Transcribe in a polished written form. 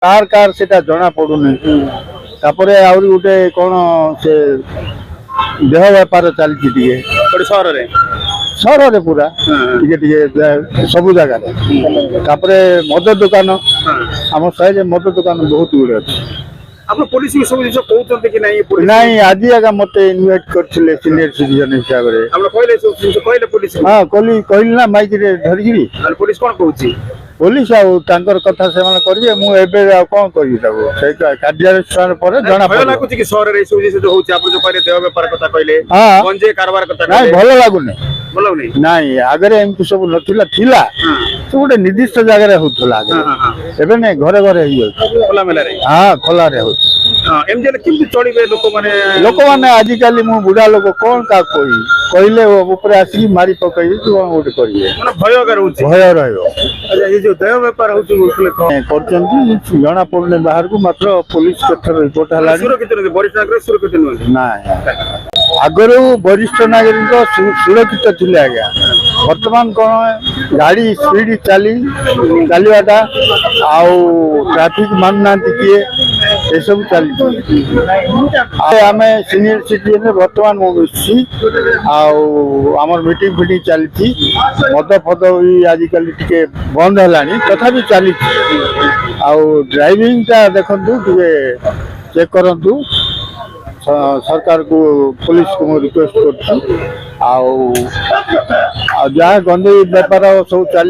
car car सेटा जना पड़ुनी तापरे आउरी गोटे कोन से देह व्यापार चलती टिके सहर रे सहर रे पूरा टिके टिके सब जगह तापरे मद दुकान आम साइड मद दुकान बहुत गुड़े अच्छे आप पुलिस भी सब जिन कहते कि नहीं नहीं आज आगे मत इनवाइट करथिले सीनियर सिटीजन हिसाब रे हम कहले सब जिन कहले पुलिस हां कहली ना माइक रे धरगिरी पुलिस कोन कहूची पुलिस आउ तांकर कथा से माने करिवे मु एबे आ कोन कहि ताको से कार्यानुष्ठान पर जना भय लागुची कि शहर रे सब जिन जो होची आप जो कहले देह व्यापार कथा कहले हां गंजे कारबार कथा नहीं भलो लागुने बोलो नहीं नहीं आगरे एमती सब नथिला थिला तो गोटे निर्दिष्ट जगह रे होथला एबे नहीं घरे घरे ही खोला मेला रे हां खोला रे हो एम जे किंतु चढ़िबे लोक माने आजि काली मु बुढ़ा लोक कोन का कोई कहले ऊपर आसी मारी पकई तू गोटे करिए माने भय करूची भय रहयो अच्छा ये जो देह व्यापार होची बोलले करचंती जणा पड़ने बाहर को मात्र पुलिस कथर रिपोर्ट हला सुरक्षित नहीं वरिष्ठ नागरिक सुरक्षित नहीं ना आगरू वरिष्ठ नागरिक सुरक्षित थिले आज्ञा वर्तमान कौन गाड़ी स्पीड चलीवाटा आउ ट्राफिक मानना किए ये सब चली आम सीनियर सिटीजन बर्तमान मुझी आमर मीटिंग फिटिंग चली मद फद भी आजिकल टे बंद है तथापि चली ड्राइविंग टा देखु टे चेक करूँ सरकार को पुलिस को रिक्वेस्ट कर जहाँ गंदे बेपार सब चली